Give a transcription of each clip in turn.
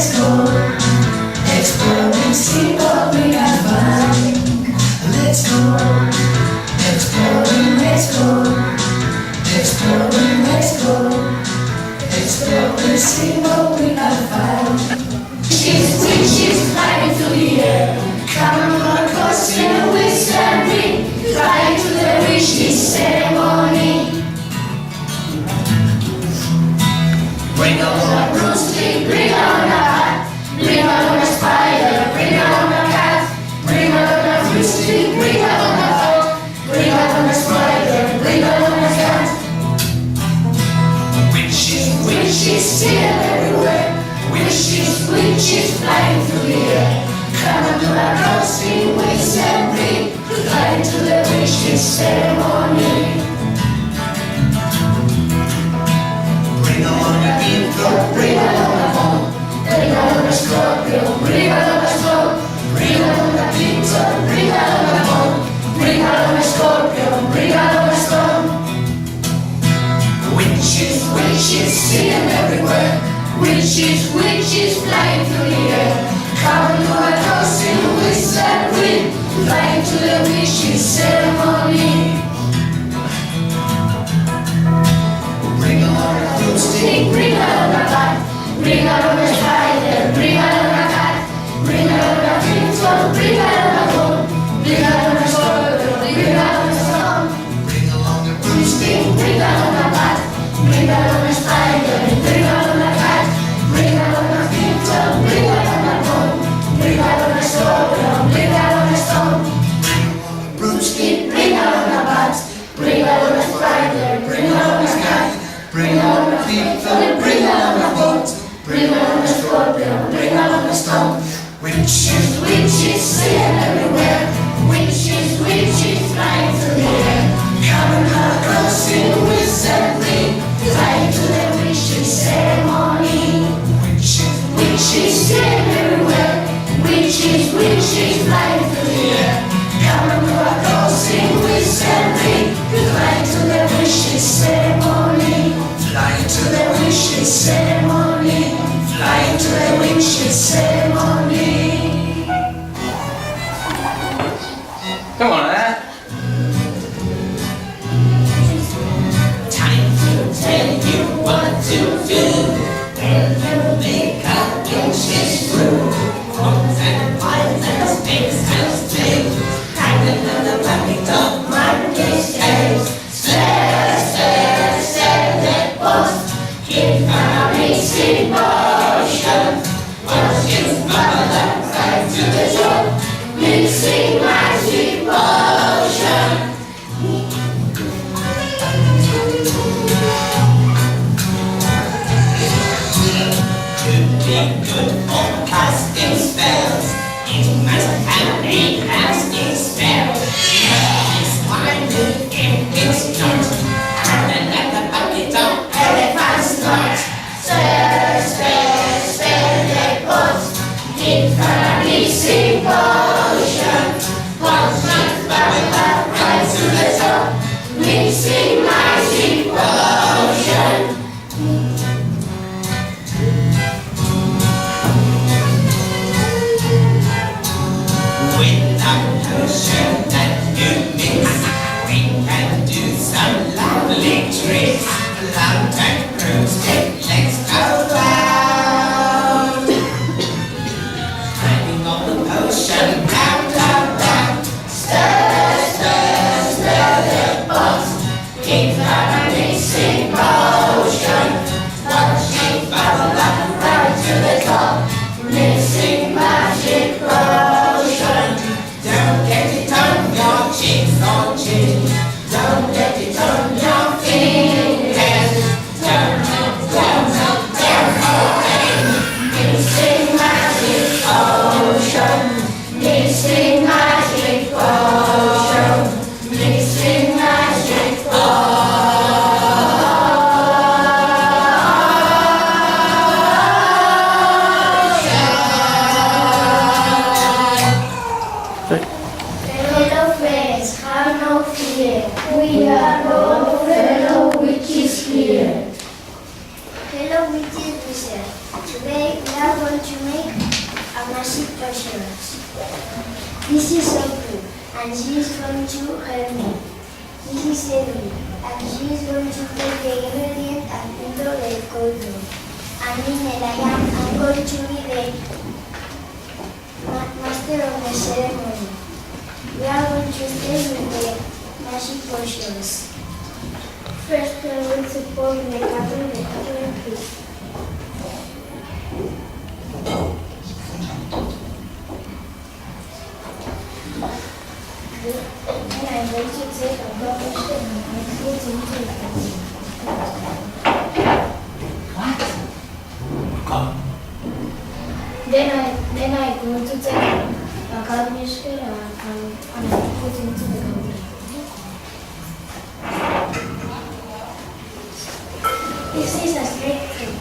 let's go. Exploring, see what we can find. Let's go. Exploring, let's go. Exploring, let's go. Exploring, see what we can find. Witches flying through the air, coming across in a western ring, flying to the witches ceremony. Bring on a broomstick, bring on a hat, bring on a spider, bring on a cat, bring on a broomstick, bring on a hat, bring on a spider, bring on a cat. Witches still everywhere, witches flying through the air, coming across in western ring, flying to the witches ceremony. Bring on a beetle, bring on a bone, bring on a scorpion, bring on a stone, bring on a beetle, bring on a bone, bring on a scorpion, bring on a stone. Witches, see them everywhere, witches flying through the air, coming across in a western wind, flying to the witches ceremony. Bring on a broomstick, bring on a bat, bring on a spider, bring on a cat, bring on a beetle, bring on a bone, bring on a scorpion, bring on a stone. Bring along a broomstick, bring on a bat, bring on a spider, bring on a cat, bring on a beetle, bring on a bone, bring on a scorpion, bring on a stone. Broomstick, bring on a bat, bring on a spider, bring on a cat, bring on a beetle, bring on a boat, bring on a scorpion, bring on a stone. Witches, see them everywhere, witches flying through the air, coming across in a western ring, flying to the witches ceremony. Witches, see them everywhere, witches flying through the air, coming across in a western ring, flying to the witches ceremony. Flying to the witches ceremony, flying to the witches ceremony. Come on, lad. Time to tell you what to do when you make a witch's brew. Horns and pies and snakes and snakes, hanging on the bucket of monkey's eggs. Stare that post, keep a mixing motion. Watching mother right to the top, mixing magic potion. To be good for casting spells, it must have a casting spell. It's winding in its knot, and let the bucket of elephant's knot. Spare the post, keep a mixing potion. Potion, mother right to the top, mixing magic potion. Without potion and she is going to help me. This is Edwin, and she is going to take the ingredient and enter the cold room. And I'm going to be the master of the ceremony. We are going to stay with the magic potions. First, I will support the cattle, please. And I'm going to take a couple of and put into the What? Then I'm going to take a garnish and put into the cauldron. This is a straight food.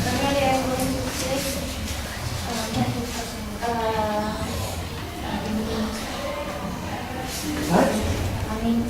Finally, I'm going to take What? I mean,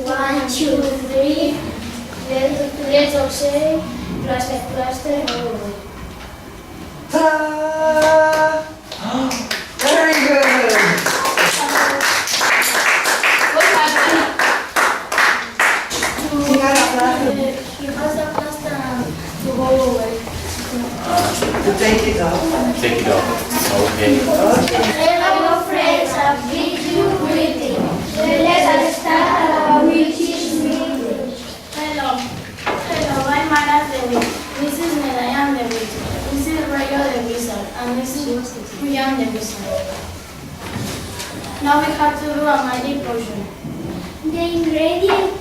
One, two, three. Let's all say plaster all the way. Ta! Very good! What happened? You pass the plaster to go away. To take it off. Take it off. Okay. Hello friends, a video greeting. Let's start with this meeting. Hello. Hello, I'm Mara the Witch. This is Melayan the Witch. This is Rayo the Wizard. And this is Brian the Wizard. Now we have to do a magic potion. The ingredient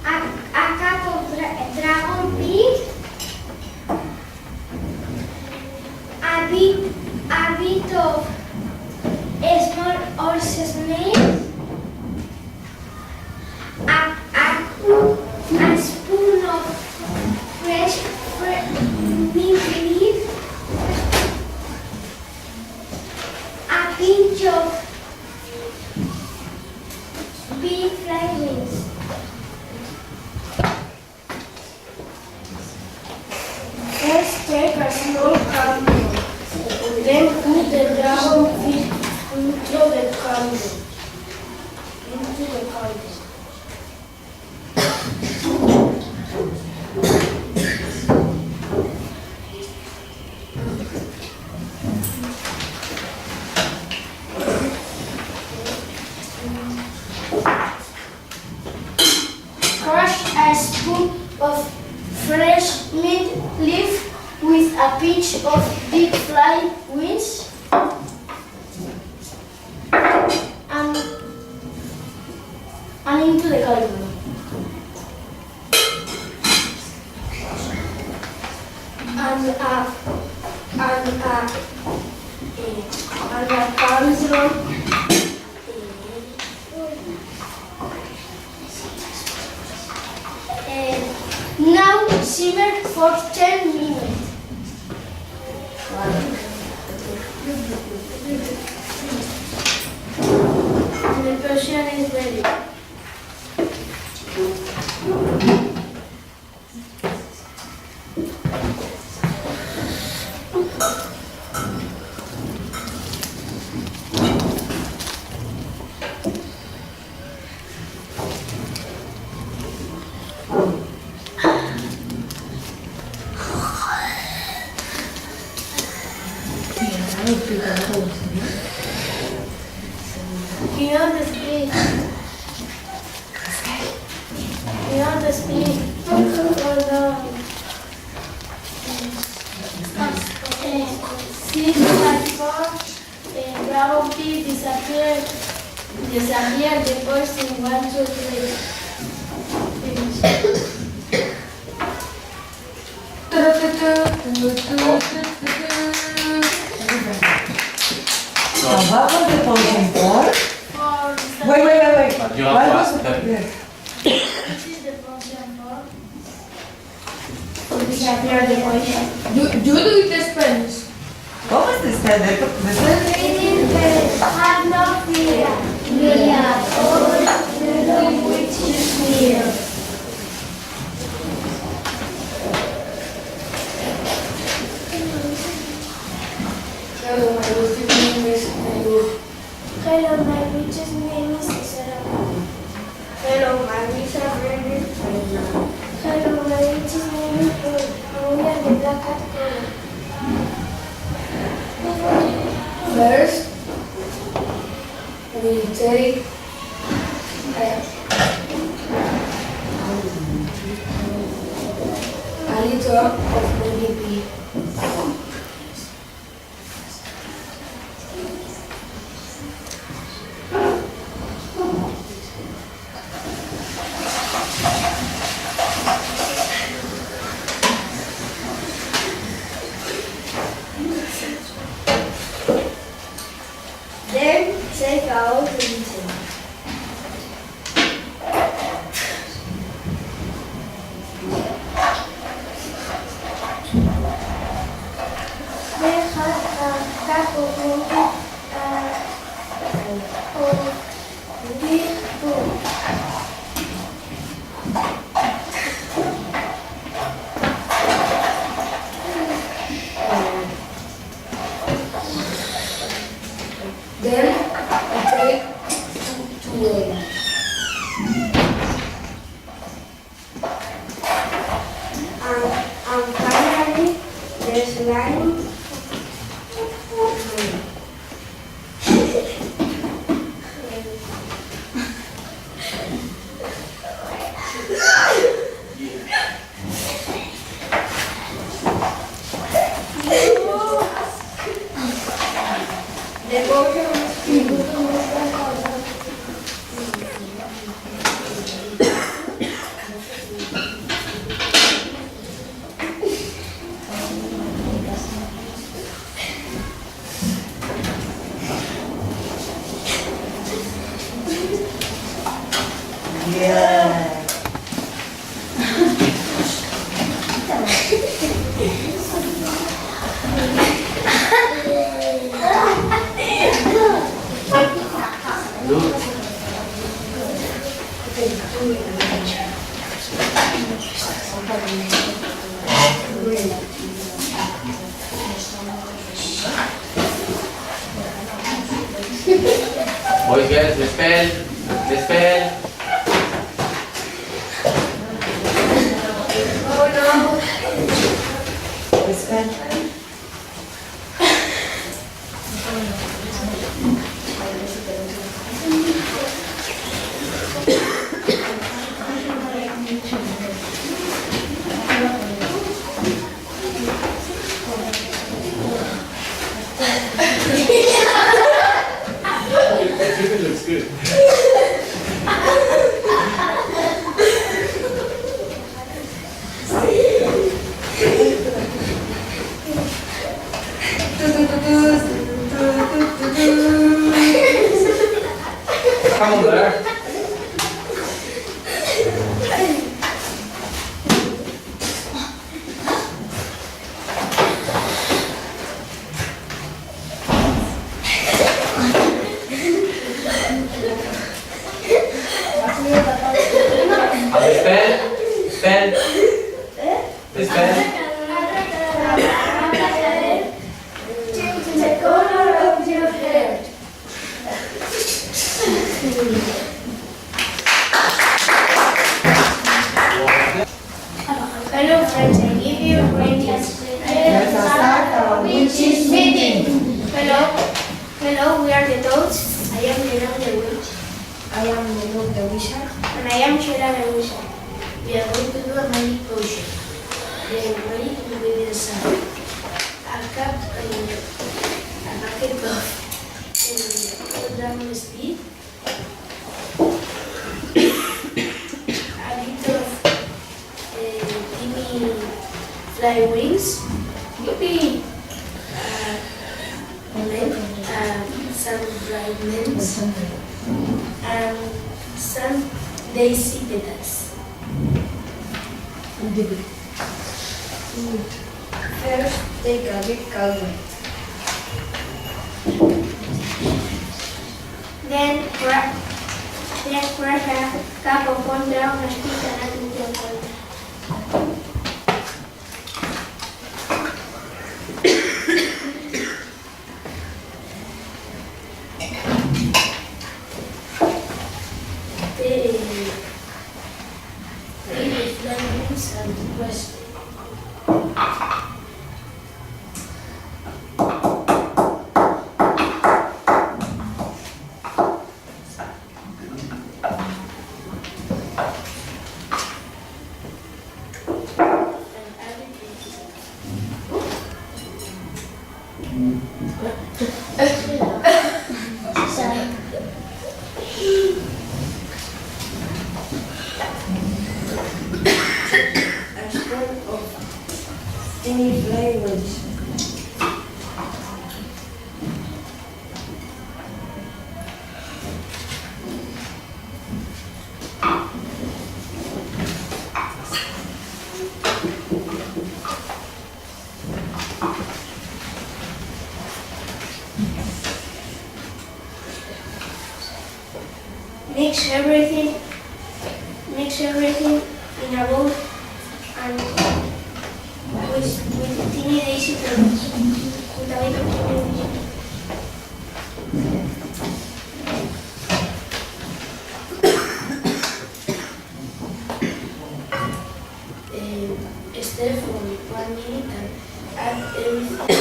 are a cup of dragon pig, a bit of small horse snail, a spoon of fresh mint leaf, a pinch of bee fly wings. First, take a small candle, then put the dragon fish into the candle. Crush a spoon of fresh mint leaf with a pinch of big fly wings and into the cauldron. And a cauldron. Now simmer for 10 minutes. And the potion is ready. Here the split. Here the split. Six and four, Bravo P disappeared the boys in 1, 2, 3. So what was the potion for? For Wait. But you have What to was ask them. yeah. What is the potion for? To disappear the boys. Yo do it Spanish. What was the spell? The spell? Have no fear. We are all the which is fear. Hello, my name is Ayub. Hello, my witch's name is Sarah. Hello, my name is Brandon. Hello, my witch's name is Paul. And we are the Black Cat Color. First, we take a little of MVP. Then take out the little. Then have a cup of water or big bowl. Then I take two eggs. And finally, the slime. The Yeah. Good. Boys, girls, the spell. The spell. The spell. Looks good. Come on there. The spell. The spell. Change the color of your hair. Hello friends, I give you a great yes. Let us start our witches meeting. Hello, we are the toads. I am Lena the witch. I am the wizard. And I am Sheila the wizard. We are going to do a magic potion. The magic ingredients are a cup and a bucket of 4 grams of speed, a bit of tiny fly wings, yippee! Some dried mints, and some daisy petals. First, take a big cauldron. Then crack a cup of 1 gram of speed and add into the cauldron. Take the fly wings and press it. A spoon of tiny fly wings. Mix everything in a bowl and with tiny daisy petals. With a bit of tiny daisy. Stir for 1 minute and add everything.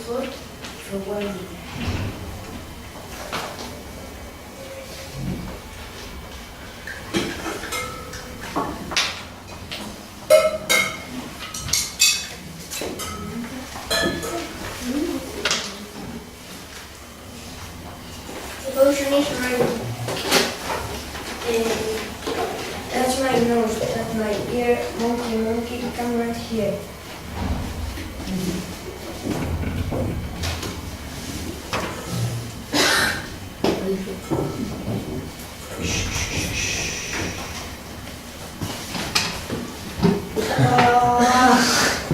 Hot for 1 minute. The potion is ready. That's my nose, that's my ear, monkey, come right here.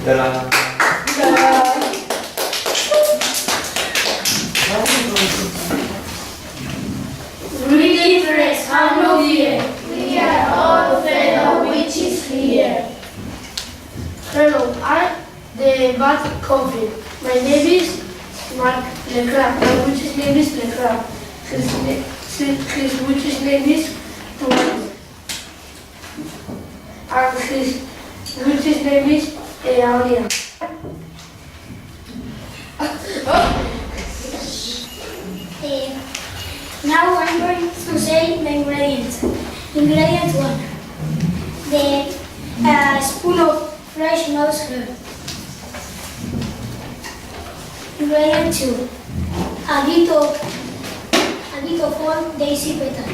Ta-da! Greedy friends, have no fear. We are all fellow witches here. Hello, I'm the Bat Coffee. My name is Mark Leclerc. My witch's name is Leclerc. His witch's name is Tuan. And his witch's name is Eolia. Now I'm going to say the ingredients. Ingredient 1. The spoon of fresh mouse hair. Ingredient 2. A bit of one daisy petal.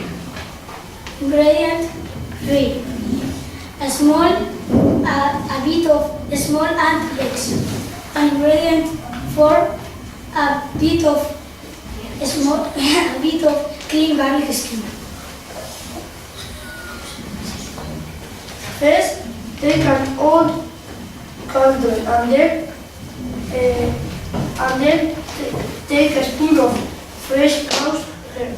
Ingredient 3. A bit of small ant eggs. And ingredient 4. A bit of clean garlic skin. First, take an old cauldron and then take a spoon of fresh cow's hair.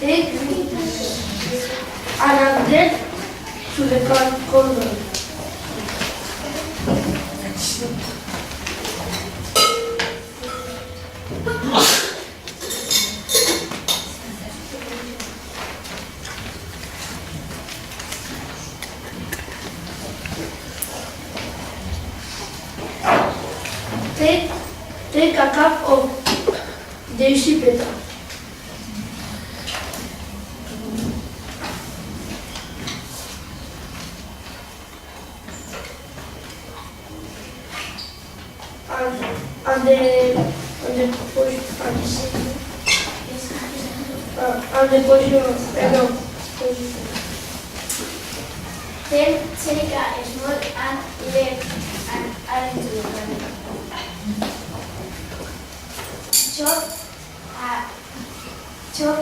Take and add that to the cauldron. take a cup of daisy petals. And the potion, Then take a small ant leg and add it to the garlic. Chop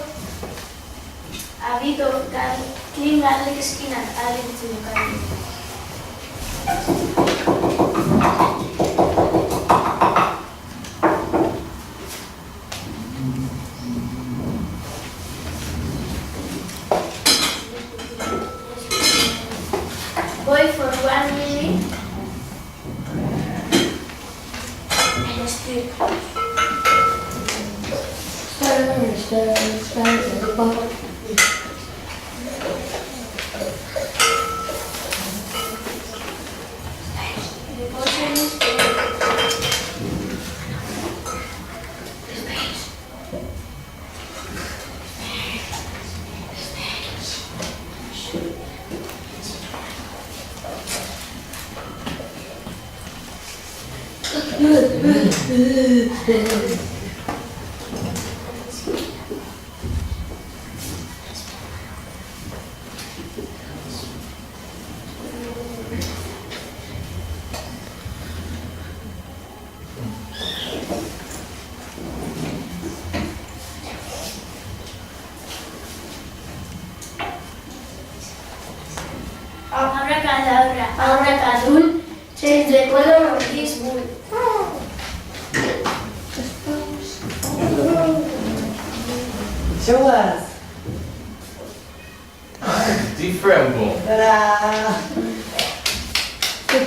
a bit of garlic, clean garlic skin and add it to the garlic. Boil for 1 minute and stir. The potion is ready. Abracadabra, abracadabra, change the color of this wool. Show us. Different bowl. Ta-da! So,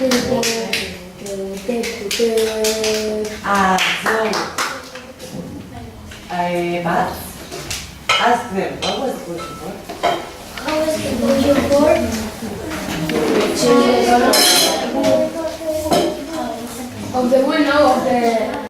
Matt, ask them, what was the question for? How is the potion for? Change the color of the wool, no, of the